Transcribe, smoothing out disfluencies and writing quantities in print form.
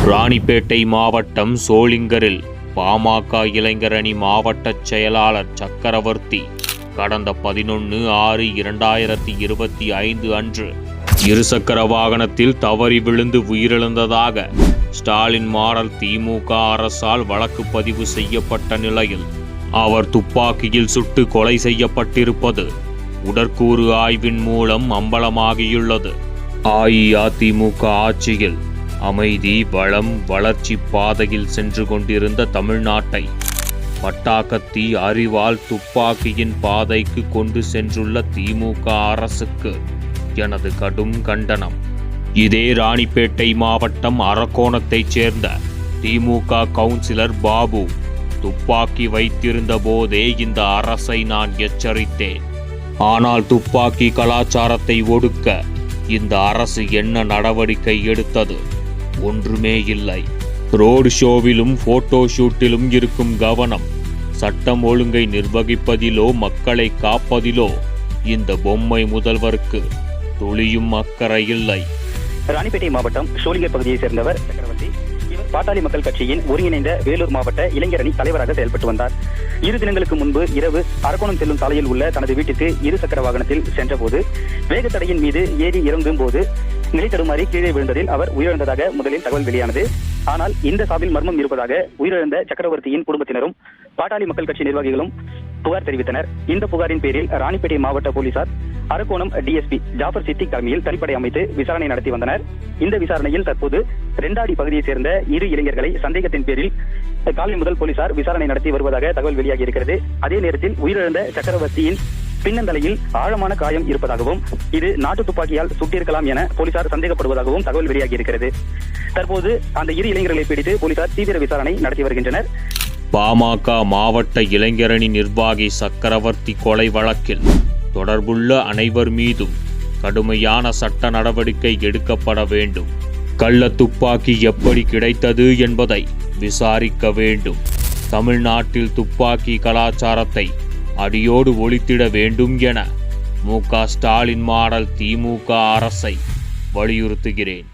ராணிப்பேட்டை மாவட்டம் சோளிங்கரில் பாமக இளைஞர் அணி மாவட்ட செயலாளர் சக்கரவர்த்தி கடந்த 11/6/2025 அன்று இருசக்கர வாகனத்தில் தவறி விழுந்து உயிரிழந்ததாக ஸ்டாலின் மாடல் திமுக அரசால் வழக்கு பதிவு செய்யப்பட்ட நிலையில் அவர் துப்பாக்கியில் சுட்டு கொலை செய்யப்பட்டிருப்பது உடற்கூறு ஆய்வின் மூலம் அம்பலமாகியுள்ளது. அஇஅதிமுக ஆட்சியில் அமைதி, வளம், வளர்ச்சி பாதையில் சென்று கொண்டிருந்த தமிழ்நாட்டை பட்டாக்கத்தி, அரிவாள், துப்பாக்கியின் பாதைக்கு கொண்டு சென்றுள்ள திமுக அரசுக்கு எனது கடும் கண்டனம். இதே ராணிப்பேட்டை மாவட்டம் அரக்கோணத்தைச் சேர்ந்த திமுக கவுன்சிலர் பாபு துப்பாக்கி வைத்திருந்த போதே இந்த அரசை நான் எச்சரித்தேன். ஆனால் துப்பாக்கி கலாச்சாரத்தை ஒடுக்க இந்த அரசு என்ன நடவடிக்கை எடுத்தது? ஒன்றுமே இல்லை. ரோடு ஷோவிலும் போட்டோ ஷூட்டிலும் இருக்கும் கவனம் சட்டம் ஒழுங்கை நிர்வகிப்பதிலோ மக்களை காப்பதிலோ இந்த பொம்மை முதல்வருக்கு துளியும் அக்கறை இல்லை. ராணிப்பேட்டை மாவட்டம் சோளிங்கர் பகுதியை சேர்ந்தவர் சக்கரவர்த்தி. இவர் பாட்டாளி மக்கள் கட்சியின் ஒருங்கிணைந்த வேலூர் மாவட்ட இளைஞர் அணி தலைவராக செயல்பட்டு வந்தார். 2 தினங்களுக்கு முன்பு இரவு அரக்கோணம் செல்லும் சாலையில் உள்ள தனது வீட்டுக்கு இருசக்கர வாகனத்தில் சென்றபோது வேகத்தடையின் மீது ஏறி இறங்கும் போது நிலை தடுமாறி கீழே விழுந்ததில் அவர் உயிரிழந்ததாக முதலில் தகவல் வெளியானது. ஆனால் இந்த சாவில் மர்மம் இருப்பதாக உயிரிழந்த சக்கரவர்த்தியின் குடும்பத்தினரும் பாட்டாளி மக்கள் கட்சி நிர்வாகிகளும் புகார் தெரிவித்தனர். இந்த புகாரின் பேரில் ராணிப்பேட்டை மாவட்ட போலீசார் அரக்கோணம் டிஎஸ்பி ஜாஃபர் சித்திக் தலைமையில் தனிப்படை அமைத்து விசாரணை நடத்தி வந்தனர். இந்த விசாரணையில் தற்போது ரெண்டாடி பகுதியைச் சேர்ந்த 2 இளைஞர்களை சந்தேகத்தின் பேரில் காலை முதல் போலீசார் விசாரணை நடத்தி வருவதாக தகவல் வெளியாகி இருக்கிறது. அதே நேரத்தில் உயிரிழந்த சக்கரவர்த்தியின் பின்னந்தலையில் ஆழமான காயம் இருப்பதாகவும் இது நாட்டு துப்பாக்கியால் சுட்டிருக்கலாம் என போலீசார் சந்தேகப்படுவதாகவும் தகவல் வெளியாகி இருக்கிறது. தற்போது அந்த 2 இளைஞர்களை பிடித்து போலீசார் தீவிர விசாரணை நடத்தி வருகின்றனர். பாமக மாவட்ட இளைஞரணி நிர்வாகி சக்கரவர்த்தி கொலை வழக்கில் தொடர்புள்ள அனைவர் மீதும் கடுமையான சட்ட நடவடிக்கை எடுக்கப்பட வேண்டும். கள்ள துப்பாக்கி எப்படி கிடைத்தது என்பதை விசாரிக்க வேண்டும். தமிழ்நாட்டில் துப்பாக்கி கலாச்சாரத்தை அடியோடு ஒழித்திட வேண்டும் என மு.க. ஸ்டாலின் மாடல் திமுக அரசை வலியுறுத்துகிறேன்.